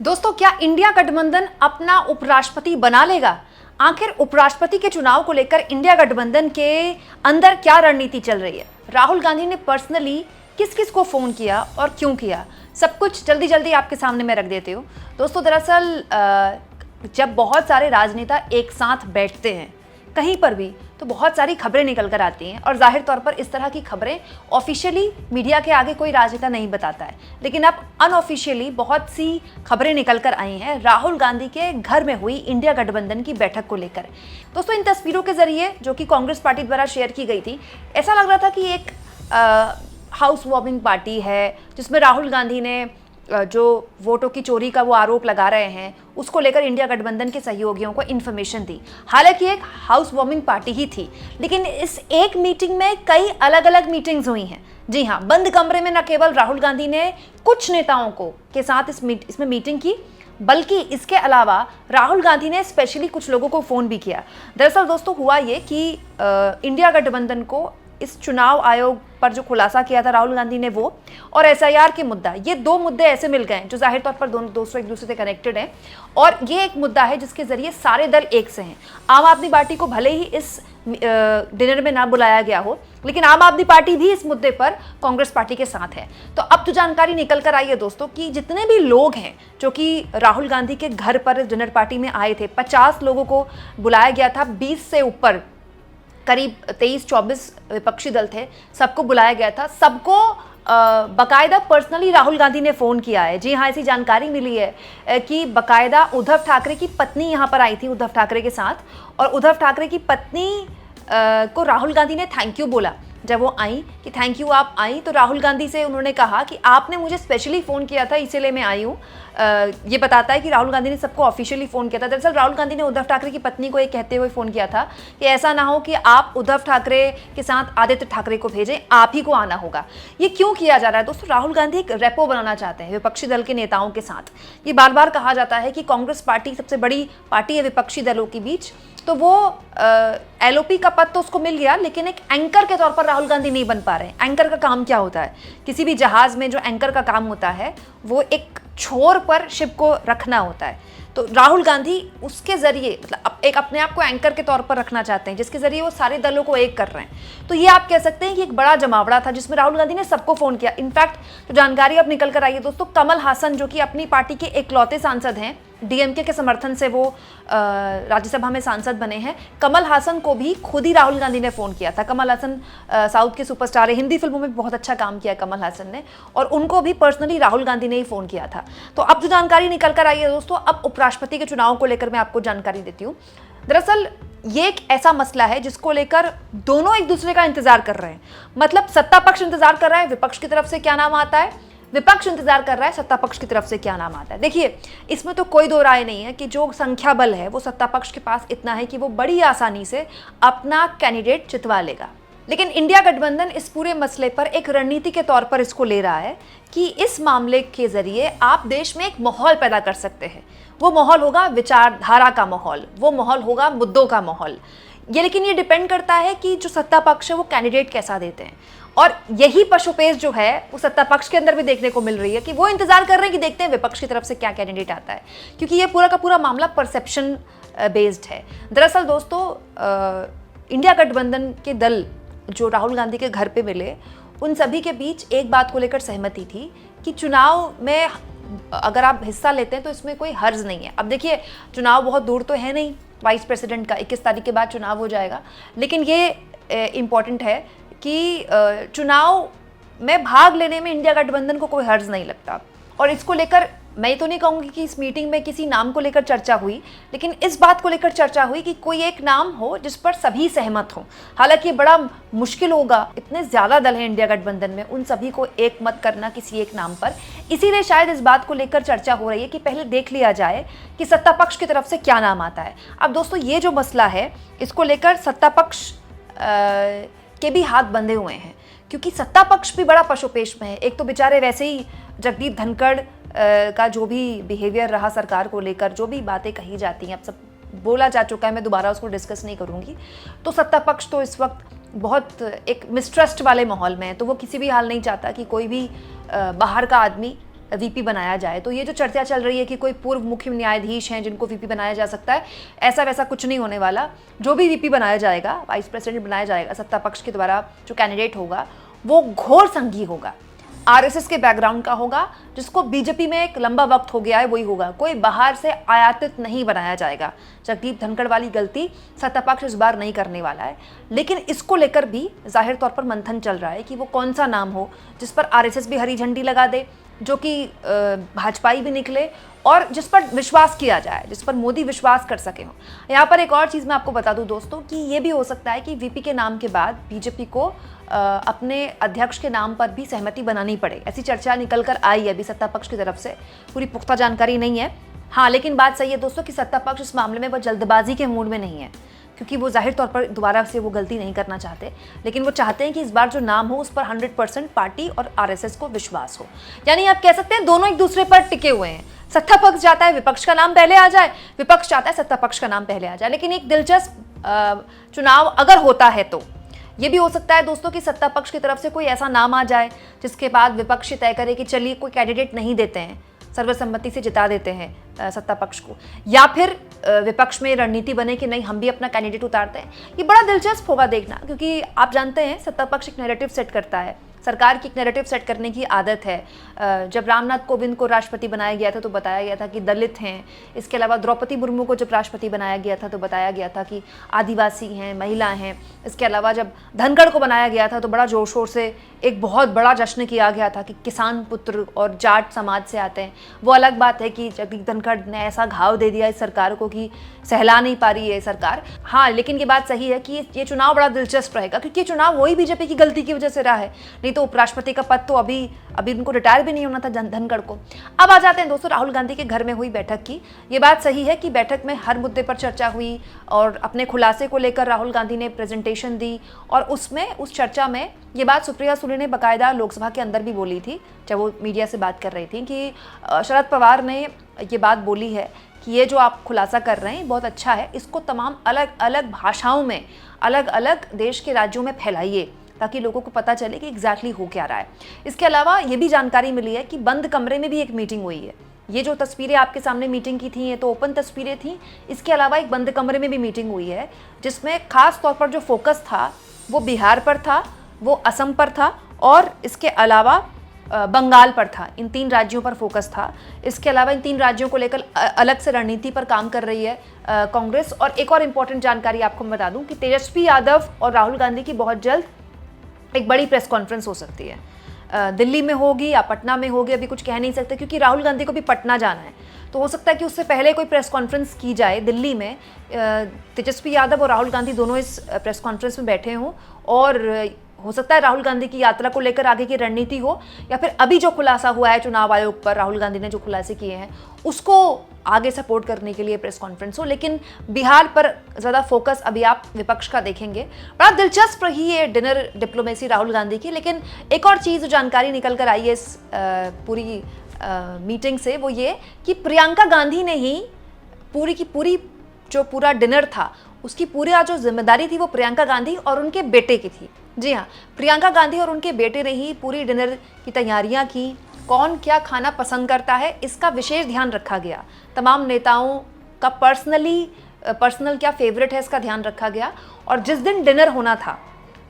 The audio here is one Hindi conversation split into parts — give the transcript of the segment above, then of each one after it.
दोस्तों, क्या इंडिया गठबंधन अपना उपराष्ट्रपति बना लेगा? आखिर उपराष्ट्रपति के चुनाव को लेकर इंडिया गठबंधन के अंदर क्या रणनीति चल रही है? राहुल गांधी ने पर्सनली किस किस को फोन किया और क्यों किया? सब कुछ जल्दी जल्दी आपके सामने मैं रख देती हूँ। दोस्तों, दरअसल जब बहुत सारे राजनेता एक साथ बैठते हैं कहीं पर भी, तो बहुत सारी खबरें निकल कर आती हैं और जाहिर तौर पर इस तरह की खबरें ऑफिशियली मीडिया के आगे कोई राजनेता नहीं बताता है, लेकिन अब अनऑफिशियली बहुत सी खबरें निकल कर आई हैं राहुल गांधी के घर में हुई इंडिया गठबंधन की बैठक को लेकर। दोस्तों, इन तस्वीरों के जरिए जो कि कांग्रेस पार्टी द्वारा शेयर की गई थी, ऐसा लग रहा था कि एक हाउस वार्मिंग पार्टी है जिसमें राहुल गांधी ने जो वोटों की चोरी का वो आरोप लगा रहे हैं उसको लेकर इंडिया गठबंधन के सहयोगियों को इन्फॉर्मेशन दी। हालांकि एक हाउस वार्मिंग पार्टी ही थी, लेकिन इस एक मीटिंग में कई अलग अलग मीटिंग्स हुई हैं। जी हाँ, बंद कमरे में न केवल राहुल गांधी ने कुछ नेताओं को के साथ इसमें मीटिंग की, बल्कि इसके अलावा राहुल गांधी ने स्पेशली कुछ लोगों को फ़ोन भी किया। दरअसल दोस्तों, हुआ ये कि इंडिया गठबंधन को इस चुनाव आयोग पर जो खुलासा किया था राहुल गांधी ने, वो और एसआईआर के मुद्दा, ये दो मुद्दे ऐसे मिल गए जो जाहिर तौर पर दोस्तों एक दूसरे से कनेक्टेड हैं। और ये एक मुद्दा है जिसके जरिए सारे दल एक से हैं। आम आदमी पार्टी को भले ही इस डिनर में ना बुलाया गया हो, लेकिन आम आदमी पार्टी भी इस मुद्दे पर कांग्रेस पार्टी के साथ है। तो अब जो जानकारी निकल कर आई है दोस्तों, कि जितने भी लोग हैं जो कि राहुल गांधी के घर पर इस डिनर पार्टी में आए थे, 50 लोगों को बुलाया गया था, 20 से ऊपर करीब 23-24 विपक्षी दल थे, सबको बुलाया गया था। सबको बकायदा पर्सनली राहुल गांधी ने फ़ोन किया है। जी हाँ, ऐसी जानकारी मिली है कि बकायदा उद्धव ठाकरे की पत्नी यहाँ पर आई थी उद्धव ठाकरे के साथ, और उद्धव ठाकरे की पत्नी को राहुल गांधी ने थैंक यू बोला जब वो आई, कि थैंक यू आप आई। तो राहुल गांधी से उन्होंने कहा कि आपने मुझे स्पेशली फ़ोन किया था, इसीलिए मैं आई हूँ। ये बताता है कि राहुल गांधी ने सबको ऑफिशियली फ़ोन किया था। दरअसल राहुल गांधी ने उद्धव ठाकरे की पत्नी को ये कहते हुए फ़ोन किया था कि ऐसा ना हो कि आप उद्धव ठाकरे के साथ आदित्य ठाकरे को भेजें, आप ही को आना होगा। ये क्यों किया जा रहा है दोस्तों? राहुल गांधी एक रेपो बनाना चाहते हैं विपक्षी दल के नेताओं के साथ। ये बार बार कहा जाता है कि कांग्रेस पार्टी सबसे बड़ी पार्टी है विपक्षी दलों के बीच, तो वो एलओपी का पद तो उसको मिल गया, लेकिन एक एंकर के तौर पर राहुल गांधी नहीं बन पा रहे हैं। एंकर का काम क्या होता है? किसी भी जहाज में जो एंकर का काम होता है वो एक छोर पर शिप को रखना होता है। तो राहुल गांधी उसके जरिए मतलब एक अपने आप को एंकर के तौर पर रखना चाहते हैं, जिसके जरिए वो सारे दलों को एक कर रहे हैं। तो ये आप कह सकते हैं कि एक बड़ा जमावड़ा था जिसमें राहुल गांधी ने सबको फ़ोन किया। इनफैक्ट जो जानकारी अब निकल कर आई है दोस्तों, कमल हासन जो कि अपनी पार्टी के इकलौते सांसद हैं, डीएमके के समर्थन से वो राज्यसभा में सांसद बने हैं, कमल हासन को भी खुद ही राहुल गांधी ने फ़ोन किया था। कमल हासन साउथ के सुपरस्टार है, हिंदी फिल्मों में बहुत अच्छा काम किया कमल हासन ने, और उनको भी पर्सनली राहुल गांधी ने ही फ़ोन किया था। तो अब जो जानकारी निकल कर आई है दोस्तों, अब उपराष्ट्रपति के चुनाव को लेकर मैं आपको जानकारी देती हूँ। दरअसल ये एक ऐसा मसला है जिसको लेकर दोनों एक दूसरे का इंतजार कर रहे हैं। मतलब सत्ता पक्ष इंतजार कर रहा है विपक्ष की तरफ से क्या नाम आता है, विपक्ष इंतजार कर रहा है सत्ता पक्ष की तरफ से क्या नाम आता है। देखिए, इसमें तो कोई दो राय नहीं है कि जो संख्या बल है वो सत्ता पक्ष के पास इतना है कि वो बड़ी आसानी से अपना कैंडिडेट जितवा लेगा। लेकिन इंडिया गठबंधन इस पूरे मसले पर एक रणनीति के तौर पर इसको ले रहा है कि इस मामले के जरिए आप देश में एक माहौल पैदा कर सकते हैं। वो माहौल होगा विचारधारा का माहौल, वो माहौल होगा मुद्दों का माहौल। लेकिन ये डिपेंड करता है कि जो सत्ता पक्ष है वो कैंडिडेट कैसा देते हैं, और यही पशुपेश जो है वो सत्ता पक्ष के अंदर भी देखने को मिल रही है कि वो इंतजार कर रहे हैं कि देखते हैं विपक्ष की तरफ से क्या कैंडिडेट आता है, क्योंकि ये पूरा का पूरा मामला परसेप्शन बेस्ड है। दरअसल दोस्तों, इंडिया गठबंधन के दल जो राहुल गांधी के घर पे मिले, उन सभी के बीच एक बात को लेकर सहमति थी कि चुनाव में अगर आप हिस्सा लेते हैं तो इसमें कोई हर्ज नहीं है। अब देखिए, चुनाव बहुत दूर तो है नहीं, वाइस प्रेसिडेंट का 21 तारीख के बाद चुनाव हो जाएगा, लेकिन ये इम्पॉर्टेंट है कि चुनाव में भाग लेने में इंडिया गठबंधन को कोई हर्ज नहीं लगता। और इसको लेकर मैं तो नहीं कहूँगी कि इस मीटिंग में किसी नाम को लेकर चर्चा हुई, लेकिन इस बात को लेकर चर्चा हुई कि कोई एक नाम हो जिस पर सभी सहमत हों। हालांकि बड़ा मुश्किल होगा, इतने ज़्यादा दल हैं इंडिया गठबंधन में, उन सभी को एक मत करना किसी एक नाम पर। इसीलिए शायद इस बात को लेकर चर्चा हो रही है कि पहले देख लिया जाए कि सत्ता पक्ष की तरफ से क्या नाम आता है। अब दोस्तों, ये जो मसला है इसको लेकर सत्ता पक्ष के भी हाथ बंधे हुए हैं, क्योंकि सत्ता पक्ष भी बड़ा पशुपेश में है। एक तो बेचारे वैसे ही जगदीप धनखड़ का जो भी बिहेवियर रहा सरकार को लेकर, जो भी बातें कही जाती हैं, अब सब बोला जा चुका है, मैं दोबारा उसको डिस्कस नहीं करूँगी। तो सत्ता पक्ष तो इस वक्त बहुत एक मिसट्रस्ट वाले माहौल में है, तो वो किसी भी हाल नहीं चाहता कि कोई भी बाहर का आदमी वीपी बनाया जाए। तो ये जो चर्चा चल रही है कि कोई पूर्व मुख्य न्यायाधीश हैं जिनको वीपी बनाया जा सकता है, ऐसा वैसा कुछ नहीं होने वाला। जो भी वीपी बनाया जाएगा, वाइस प्रेसिडेंट बनाया जाएगा सत्ता पक्ष के द्वारा, जो कैंडिडेट होगा वो घोर संघी होगा, आरएसएस के बैकग्राउंड का होगा, जिसको बीजेपी में एक लंबा वक्त हो गया है वही होगा। कोई बाहर से आयातित नहीं बनाया जाएगा। जगदीप धनखड़ वाली गलती सत्ता पक्ष इस बार नहीं करने वाला है। लेकिन इसको लेकर भी जाहिर तौर पर मंथन चल रहा है कि वो कौन सा नाम हो जिस पर आरएसएस भी हरी झंडी लगा दे, जो कि भाजपाई भी निकले और जिस पर विश्वास किया जाए, जिस पर मोदी विश्वास कर सके हो। यहाँ पर एक और चीज़ मैं आपको बता दूं दोस्तों कि ये भी हो सकता है कि वीपी के नाम के बाद बीजेपी को अपने अध्यक्ष के नाम पर भी सहमति बनानी पड़े। ऐसी चर्चा निकल कर आई है अभी सत्ता पक्ष की तरफ से, पूरी पुख्ता जानकारी नहीं है। हाँ, लेकिन बात सही है दोस्तों कि सत्ता पक्ष इस मामले में वो जल्दबाजी के मूड में नहीं है, क्योंकि वो जाहिर तौर पर दोबारा से वो गलती नहीं करना चाहते। लेकिन वो चाहते हैं कि इस बार जो नाम हो उस पर 100% पार्टी और आरएसएस को विश्वास हो। यानी आप कह सकते हैं दोनों एक दूसरे पर टिके हुए हैं। सत्ता पक्ष चाहता है विपक्ष का नाम पहले आ जाए, विपक्ष चाहता है सत्ता पक्ष का नाम पहले आ जाए। लेकिन एक दिलचस्प चुनाव अगर होता है तो ये भी हो सकता है दोस्तों कि सत्ता पक्ष की तरफ से कोई ऐसा नाम आ जाए जिसके बाद विपक्ष तय करे कि चलिए कोई कैंडिडेट नहीं देते हैं, सर्वसम्मति से जिता देते हैं सत्ता पक्ष को, या फिर विपक्ष में रणनीति बने कि नहीं हम भी अपना कैंडिडेट उतारते हैं। ये बड़ा दिलचस्प होगा देखना, क्योंकि आप जानते हैं सत्ता पक्ष एक नैरेटिव सेट करता है। सरकार की एक नैरेटिव सेट करने की आदत है। जब रामनाथ कोविंद को राष्ट्रपति बनाया गया था तो बताया गया था कि दलित हैं। इसके अलावा द्रौपदी मुर्मू को जब राष्ट्रपति बनाया गया था तो बताया गया था कि आदिवासी हैं, महिला हैं। इसके अलावा जब धनखड़ को बनाया गया था तो बड़ा जोर शोर से एक बहुत बड़ा जश्न किया गया था कि किसान पुत्र और जाट समाज से आते हैं। वो अलग बात है कि जगदीप धनखड़ ने ऐसा घाव दे दिया इस सरकार को कि सहला नहीं पा रही है सरकार। हाँ, लेकिन ये बात सही है कि ये चुनाव बड़ा दिलचस्प रहेगा, क्योंकि ये चुनाव वही बीजेपी की गलती की वजह से रहा है। नहीं तो उपराष्ट्रपति का पद तो अभी उनको रिटायर भी नहीं होना था धनखड़ को। अब आ जाते हैं दोस्तों राहुल गांधी के घर में हुई बैठक की। ये बात सही है कि बैठक में हर मुद्दे पर चर्चा हुई और अपने खुलासे को लेकर राहुल गांधी ने प्रेजेंटेशन दी, और उसमें उस चर्चा में ये बात सुप्रिया सुले ने बाकायदा लोकसभा के अंदर भी बोली थी जब वो मीडिया से बात कर रही थी कि शरद पवार ने ये बात बोली है कि ये जो आप खुलासा कर रहे हैं बहुत अच्छा है, इसको तमाम अलग अलग भाषाओं में अलग अलग देश के राज्यों में फैलाइए ताकि लोगों को पता चले कि एग्जैक्टली हो क्या रहा है। इसके अलावा ये भी जानकारी मिली है कि बंद कमरे में भी एक मीटिंग हुई है। ये जो तस्वीरें आपके सामने मीटिंग की थी ये तो ओपन तस्वीरें थी, इसके अलावा एक बंद कमरे में भी मीटिंग हुई है जिसमें खास तौर पर जो फोकस था वो बिहार पर था, वो असम पर था और इसके अलावा बंगाल पर था। इन 3 राज्यों पर फोकस था। इसके अलावा इन 3 राज्यों को लेकर अलग से रणनीति पर काम कर रही है कांग्रेस। और एक और इम्पॉर्टेंट जानकारी आपको मैं बता दूं कि तेजस्वी यादव और राहुल गांधी की बहुत जल्द एक बड़ी प्रेस कॉन्फ्रेंस हो सकती है। दिल्ली में होगी या पटना में होगी, अभी कुछ कह नहीं सकते, क्योंकि राहुल गांधी को भी पटना जाना है। तो हो सकता है कि उससे पहले कोई प्रेस कॉन्फ्रेंस की जाए दिल्ली में। तेजस्वी यादव और राहुल गांधी दोनों इस प्रेस कॉन्फ्रेंस में बैठे हों, और हो सकता है राहुल गांधी की यात्रा को लेकर आगे की रणनीति हो, या फिर अभी जो खुलासा हुआ है चुनाव आयोग पर राहुल गांधी ने जो खुलासे किए हैं उसको आगे सपोर्ट करने के लिए प्रेस कॉन्फ्रेंस हो। लेकिन बिहार पर ज़्यादा फोकस अभी आप विपक्ष का देखेंगे। बड़ा दिलचस्प रही है डिनर डिप्लोमेसी राहुल गांधी की। लेकिन एक और चीज़ जो जानकारी निकल कर आई है इस पूरी मीटिंग से वो ये कि प्रियंका गांधी ने ही पूरी की पूरी जो पूरा डिनर था उसकी पूरी जो जिम्मेदारी थी वो प्रियंका गांधी और उनके बेटे की थी। जी हाँ, प्रियंका गांधी और उनके बेटे ने ही पूरी डिनर की तैयारियां की। कौन क्या खाना पसंद करता है इसका विशेष ध्यान रखा गया। तमाम नेताओं का पर्सनल क्या फेवरेट है इसका ध्यान रखा गया। और जिस दिन डिनर होना था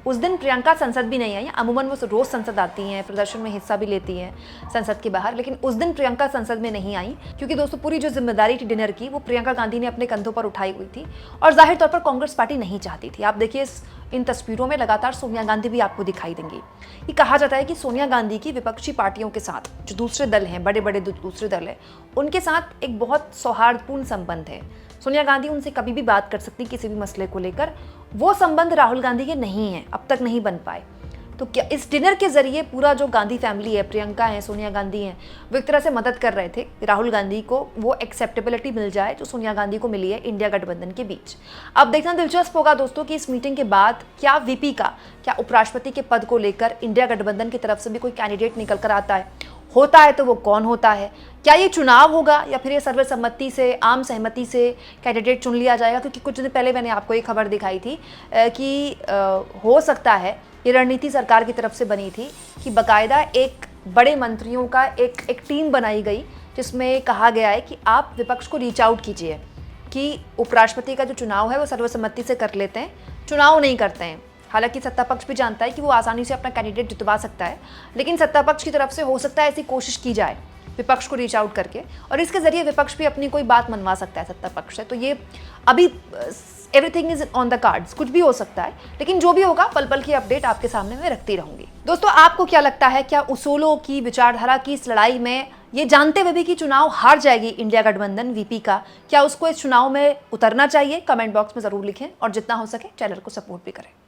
उस दिन प्रियंका संसद भी नहीं आई। अमूमन वो रोज़ संसद आती हैं, प्रदर्शन में हिस्सा भी लेती हैं संसद के बाहर, लेकिन उस दिन प्रियंका संसद में नहीं आई क्योंकि दोस्तों पूरी जो जिम्मेदारी थी डिनर की वो प्रियंका गांधी ने अपने कंधों पर उठाई हुई थी। और जाहिर तौर पर कांग्रेस पार्टी नहीं चाहती थी। आप देखिए इन तस्वीरों में लगातार सोनिया गांधी भी आपको दिखाई देंगी। ये कहा जाता है कि सोनिया गांधी की विपक्षी पार्टियों के साथ जो दूसरे दल हैं, बड़े बड़े दूसरे दल हैं, उनके साथ एक बहुत सौहार्दपूर्ण संबंध है। सोनिया गांधी उनसे कभी भी बात कर सकती किसी भी मसले को लेकर। वो संबंध राहुल गांधी के नहीं है, अब तक नहीं बन पाए। तो क्या इस डिनर के जरिए पूरा जो गांधी फैमिली है, प्रियंका है, सोनिया गांधी हैं, वो एक तरह से मदद कर रहे थे राहुल गांधी को वो एक्सेप्टेबिलिटी मिल जाए जो सोनिया गांधी को मिली है इंडिया गठबंधन के बीच। अब देखना दिलचस्प होगा दोस्तों कि इस मीटिंग के बाद क्या वीपी का, क्या उपराष्ट्रपति के पद को लेकर इंडिया गठबंधन की तरफ से भी कोई कैंडिडेट निकल कर आता है। होता है तो वो कौन होता है, क्या ये चुनाव होगा या फिर ये सर्वसम्मति से, आम सहमति से कैंडिडेट चुन लिया जाएगा। क्योंकि कुछ दिन पहले मैंने आपको एक खबर दिखाई थी कि हो सकता है ये रणनीति सरकार की तरफ से बनी थी कि बाकायदा एक बड़े मंत्रियों का एक टीम बनाई गई जिसमें कहा गया है कि आप विपक्ष को रीच आउट कीजिए कि उपराष्ट्रपति का जो चुनाव है वो सर्वसम्मति से कर लेते हैं, चुनाव नहीं करते हैं। हालांकि सत्ता पक्ष भी जानता है कि वो आसानी से अपना कैंडिडेट जितवा सकता है, लेकिन सत्ता पक्ष की तरफ से हो सकता है ऐसी कोशिश की जाए विपक्ष को रीच आउट करके, और इसके जरिए विपक्ष भी अपनी कोई बात मनवा सकता है सत्ता पक्ष से। तो ये अभी everything is on the cards, कुछ भी हो सकता है, लेकिन जो भी होगा पल पल की अपडेट आपके सामने मैं रखती रहूंगी। दोस्तों, आपको क्या लगता है, क्या उसूलों की, विचारधारा की इस लड़ाई में, ये जानते हुए भी कि चुनाव हार जाएगी इंडिया गठबंधन वीपी का, क्या उसको इस चुनाव में उतरना चाहिए? कमेंट बॉक्स में जरूर लिखें और जितना हो सके चैनल को सपोर्ट भी करें।